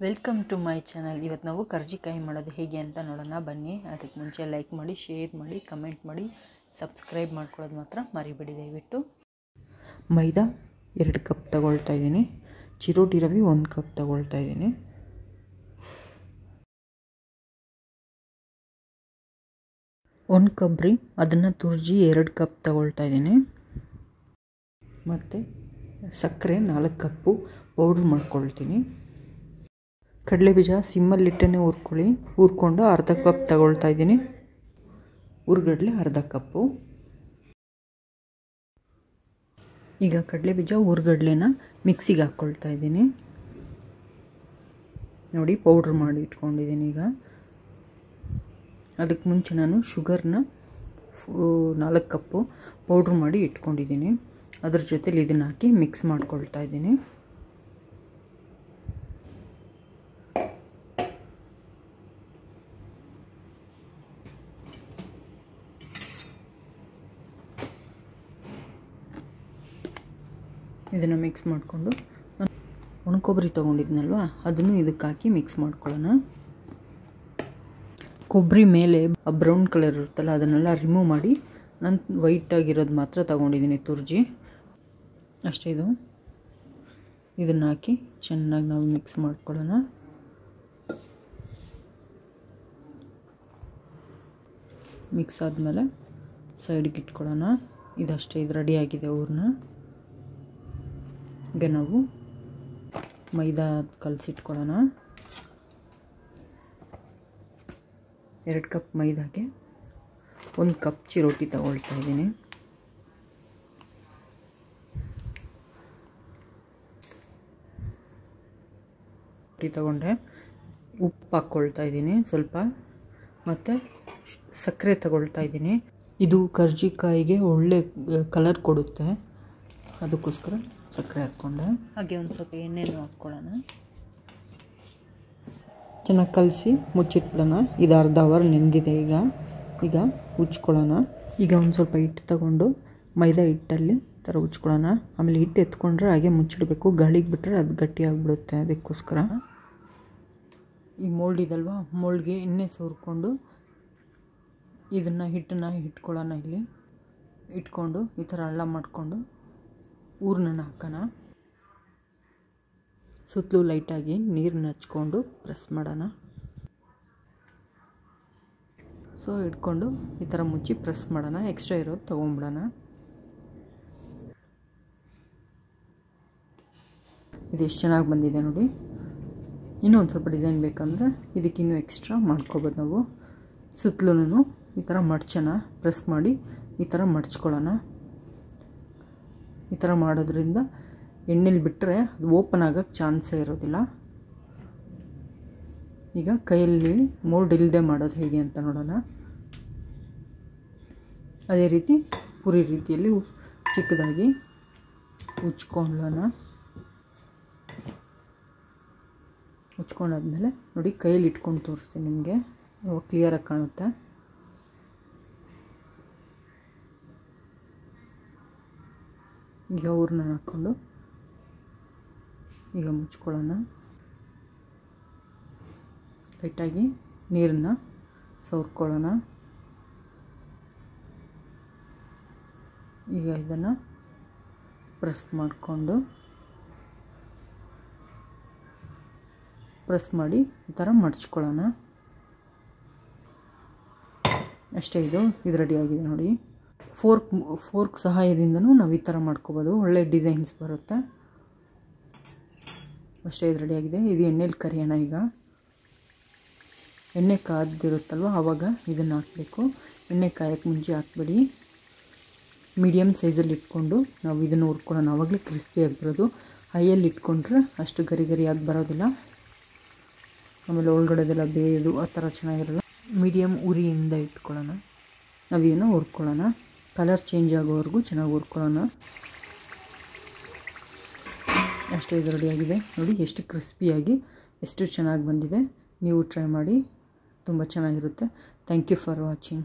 Welcome to my channel. ಇವತ್ತು ನಾವು ಕರ್ಜಿಕಾಯಿ ಮಾಡೋದು ಹೇಗೆ ಅಂತ ನೋಡೋಣ ಬನ್ನಿ. ಅದಕ್ಕೆ ಮುಂಚೆ ಲೈಕ್ ಮಾಡಿ, ಶೇರ್ ಮಾಡಿ, ಕಮೆಂಟ್ ಮಾಡಿ, ಸಬ್ಸ್ಕ್ರೈಬ್ ಮಾಡ್ಕೊಳ್ಳೋದು ಮಾತ್ರ ಮರಿಬೇಡಿ ದಯವಿಟ್ಟು. ಮೈದಾ 2 ಕಪ್ ತಗೊಳ್ತಾ ಇದ್ದೀನಿ. ಚಿರೋಟಿ ರವೆ 1 ಕಪ್ ತಗೊಳ್ತಾ ಇದ್ದೀನಿ. ಒಂದು ಕೊಬ್ಬರಿ ಅದನ್ನು ತುರ್ಜಿ 2 ಕಪ್ ತಗೊಳ್ತಾ ಇದ್ದೀನಿ. ಮತ್ತು ಸಕ್ಕರೆ 4 ಕಪ್ಪು ಪೌಡ್ರ್ ಮಾಡ್ಕೊಳ್ತೀನಿ. ಕಡಲೆಬೀಜ ಸಿಮ್ಮಲ್ಲಿಟ್ಟೇ ಹುರ್ಕೊಂಡು ಅರ್ಧ ಕಪ್ ತಗೊಳ್ತಾ ಇದ್ದೀನಿ. ಹುರ್ಗಡ್ಲೆ ಅರ್ಧ ಕಪ್ಪು. ಈಗ ಕಡಲೆಬೀಜ ಹುರ್ಗಡ್ಲೆನ ಮಿಕ್ಸಿಗೆ ಹಾಕ್ಕೊಳ್ತಾ ಇದ್ದೀನಿ. ನೋಡಿ ಪೌಡ್ರ್ ಮಾಡಿ ಇಟ್ಕೊಂಡಿದ್ದೀನಿ. ಈಗ ಅದಕ್ಕೆ ಮುಂಚೆ ನಾನು ಶುಗರ್ನ 4 ಕಪ್ಪು ಪೌಡ್ರ್ ಮಾಡಿ ಇಟ್ಕೊಂಡಿದ್ದೀನಿ. ಅದ್ರ ಜೊತೆಲಿ ಇದನ್ನು ಹಾಕಿ ಮಿಕ್ಸ್ ಮಾಡ್ಕೊಳ್ತಾ ಇದ್ದೀನಿ. ಇದನ್ನು ಮಿಕ್ಸ್ ಮಾಡಿಕೊಂಡು ಒಣ ಕೊಬ್ಬರಿ ತೊಗೊಂಡಿದ್ನಲ್ವ ಅದನ್ನು ಇದಕ್ಕೆ ಹಾಕಿ ಮಿಕ್ಸ್ ಮಾಡ್ಕೊಳ್ಳೋಣ. ಕೊಬ್ಬರಿ ಮೇಲೆ ಬ್ರೌನ್ ಕಲರ್ ಇರುತ್ತಲ್ಲ ಅದನ್ನೆಲ್ಲ ರಿಮೂವ್ ಮಾಡಿ ನಾನು ವೈಟಾಗಿರೋದು ಮಾತ್ರ ತೊಗೊಂಡಿದ್ದೀನಿ ತುರ್ಜಿ ಅಷ್ಟೇ. ಇದನ್ನು ಹಾಕಿ ಚೆನ್ನಾಗಿ ನಾವು ಮಿಕ್ಸ್ ಮಾಡ್ಕೊಳ್ಳೋಣ. ಮಿಕ್ಸ್ ಆದಮೇಲೆ ಸೈಡ್ಗೆ ಇಟ್ಕೊಳ್ಳೋಣ. ಇದಷ್ಟೇ, ಇದು ರೆಡಿಯಾಗಿದೆ ಹೂರ್ಣ. ಈಗ ನಾವು ಮೈದಾ ಕಲಸಿಟ್ಕೊಳ್ಳೋಣ. 2 ಕಪ್ ಮೈದಾಗೆ 1 ಕಪ್ ಚಿರೋಟಿ ತಗೊಳ್ತಾ ಇದ್ದೀನಿ. ತಗೊಂಡೆ ಉಪ್ಪು ಹಾಕ್ಕೊಳ್ತಾ ಇದ್ದೀನಿ ಸ್ವಲ್ಪ, ಮತ್ತು ಸಕ್ಕರೆ ತಗೊಳ್ತಾ ಇದ್ದೀನಿ. ಇದು ಕರ್ಜಿಕಾಯಿಗೆ ಒಳ್ಳೆ ಕಲರ್ ಕೊಡುತ್ತೆ, ಅದಕ್ಕೋಸ್ಕರ ಸಕ್ಕರೆ ಹಾಕ್ಕೊಂಡೆ. ಹಾಗೆ ಒಂದು ಸ್ವಲ್ಪ ಎಣ್ಣೆನೂ ಹಾಕ್ಕೊಳ್ಳೋಣ. ಚೆನ್ನಾಗಿ ಕಲಸಿ ಮುಚ್ಚಿಟ್ಬಿಡೋಣ. ಇದು ಅರ್ಧ ಅವರ್ ನೆಂದಿದೆ. ಈಗ ಉಜ್ಕೊಳ್ಳೋಣ. ಈಗ ಒಂದು ಸ್ವಲ್ಪ ಹಿಟ್ಟು ತಗೊಂಡು ಮೈದಾ ಹಿಟ್ಟಲ್ಲಿ ಥರ ಉಜ್ಕೊಳ್ಳೋಣ. ಆಮೇಲೆ ಹಿಟ್ಟು ಎತ್ಕೊಂಡ್ರೆ ಹಾಗೆ ಮುಚ್ಚಿಡಬೇಕು, ಗಾಳಿಗೆ ಬಿಟ್ಟರೆ ಅದು ಗಟ್ಟಿಯಾಗಿಬಿಡುತ್ತೆ. ಅದಕ್ಕೋಸ್ಕರ ಈ ಮೋಲ್ಡ್ ಇದಲ್ವ, ಮೋಲ್ಡ್ಗೆ ಎಣ್ಣೆ ಸೋರ್ಕೊಂಡು ಇದನ್ನು ಹಿಟ್ಟನ್ನು ಇಟ್ಕೊಳ್ಳೋಣ. ಇಲ್ಲಿ ಇಟ್ಕೊಂಡು ಈ ಥರ ಹಳ್ಳ ಮಾಡಿಕೊಂಡು ಹೂರ್ಣ ಹಾಕೋಣ. ಸುತ್ತಲೂ ಲೈಟಾಗಿ ನೀರನ್ನ ಹಚ್ಕೊಂಡು ಪ್ರೆಸ್ ಮಾಡೋಣ. ಸೊ ಇಟ್ಕೊಂಡು ಈ ಥರ ಮುಚ್ಚಿ ಪ್ರೆಸ್ ಮಾಡೋಣ. ಎಕ್ಸ್ಟ್ರಾ ಇರೋದು ತೊಗೊಂಬಿಡೋಣ. ಇದು ಎಷ್ಟು ಚೆನ್ನಾಗಿ ಬಂದಿದೆ ನೋಡಿ. ಇನ್ನೂ ಒಂದು ಸ್ವಲ್ಪ ಡಿಸೈನ್ ಬೇಕಂದರೆ ಇದಕ್ಕಿನ್ನೂ ಎಕ್ಸ್ಟ್ರಾ ಮಾಡ್ಕೊಬೋದು ನಾವು. ಸುತ್ತಲೂ ಈ ಥರ ಮಡ್ಚೋಣ. ಪ್ರೆಸ್ ಮಾಡಿ ಈ ಥರ ಮಡ್ಚ್ಕೊಳ್ಳೋಣ. ಈ ಥರ ಮಾಡೋದ್ರಿಂದ ಎಣ್ಣೆಲಿ ಬಿಟ್ಟರೆ ಅದು ಓಪನ್ ಆಗೋಕ್ಕೆ ಚಾನ್ಸೇ ಇರೋದಿಲ್ಲ. ಈಗ ಕೈಯಲ್ಲಿ ಮೋಲ್ಡ್ ಇಲ್ಲದೆ ಮಾಡೋದು ಹೇಗೆ ಅಂತ ನೋಡೋಣ. ಅದೇ ರೀತಿ ಪುರಿ ರೀತಿಯಲ್ಲಿ ಚಿಕ್ಕದಾಗಿ ಉಚ್ಕೊಳ್ಳೋಣ. ಉಚ್ಕೊಂಡಾದ್ಮೇಲೆ ನೋಡಿ ಕೈಯಲ್ಲಿ ಇಟ್ಕೊಂಡು ತೋರಿಸ್ತೀನಿ ನಿಮಗೆ, ಕ್ಲಿಯರಾಗಿ ಕಾಣುತ್ತೆ. ಈಗ ಹೂರ್ಣ ಹಾಕ್ಕೊಂಡು ಈಗ ಮುಚ್ಕೊಳ್ಳೋಣ. ಲೈಟಾಗಿ ನೀರನ್ನು ಸವರ್ಕೊಳ್ಳೋಣ. ಈಗ ಇದನ್ನು ಪ್ರೆಸ್ ಮಾಡಿ ಈ ಥರ ಮಡ್ಚ್ಕೊಳ್ಳೋಣ. ಅಷ್ಟೇ, ಇದು ರೆಡಿಯಾಗಿದೆ ನೋಡಿ. ಫೋರ್ಕ್ ಸಹಾಯದಿಂದನೂ ನಾವು ಈ ಥರ ಮಾಡ್ಕೋಬೋದು, ಒಳ್ಳೆ ಡಿಸೈನ್ಸ್ ಬರುತ್ತೆ. ಅಷ್ಟೇ, ಇದು ರೆಡಿಯಾಗಿದೆ. ಇದು ಎಣ್ಣೆಲಿ ಕರಿಯೋಣ. ಈಗ ಎಣ್ಣೆ ಕಾದಿರುತ್ತಲ್ವ ಆವಾಗ ಇದನ್ನು ಹಾಕಬೇಕು. ಎಣ್ಣೆ ಕಾಯೋಕ್ಕೆ ಮುಂಚೆ ಹಾಕ್ಬೇಡಿ. ಮೀಡಿಯಮ್ ಸೈಜಲ್ಲಿ ಇಟ್ಕೊಂಡು ನಾವು ಇದನ್ನು ಹುರ್ಕೊಳ್ಳೋಣ. ಆವಾಗಲೇ ಕ್ರಿಸ್ಪಿಯಾಗಿ ಬರೋದು. ಹೈಯಲ್ಲಿ ಇಟ್ಕೊಂಡ್ರೆ ಅಷ್ಟು ಗರಿಯಾಗಿ ಬರೋದಿಲ್ಲ. ಆಮೇಲೆ ಒಳಗಡೆದೆಲ್ಲ ಬೇಯೋದು ಆ ಥರ ಚೆನ್ನಾಗಿರಲ್ಲ. ಮೀಡಿಯಮ್ ಉರಿಯಿಂದ ಇಟ್ಕೊಳ್ಳೋಣ. ನಾವು ಇದನ್ನು ಹುರ್ಕೊಳ್ಳೋಣ. ಕಲರ್ ಚೇಂಜ್ ಆಗೋವರೆಗೂ ಚೆನ್ನಾಗಿ ಹುರ್ಕೊಳ್ಳೋಣ. ಅಷ್ಟೇ, ಇದು ರೆಡಿಯಾಗಿದೆ ನೋಡಿ. ಎಷ್ಟು ಕ್ರಿಸ್ಪಿಯಾಗಿ ಎಷ್ಟು ಚೆನ್ನಾಗಿ ಬಂದಿದೆ. ನೀವು ಟ್ರೈ ಮಾಡಿ, ತುಂಬ ಚೆನ್ನಾಗಿರುತ್ತೆ. Thank you for watching.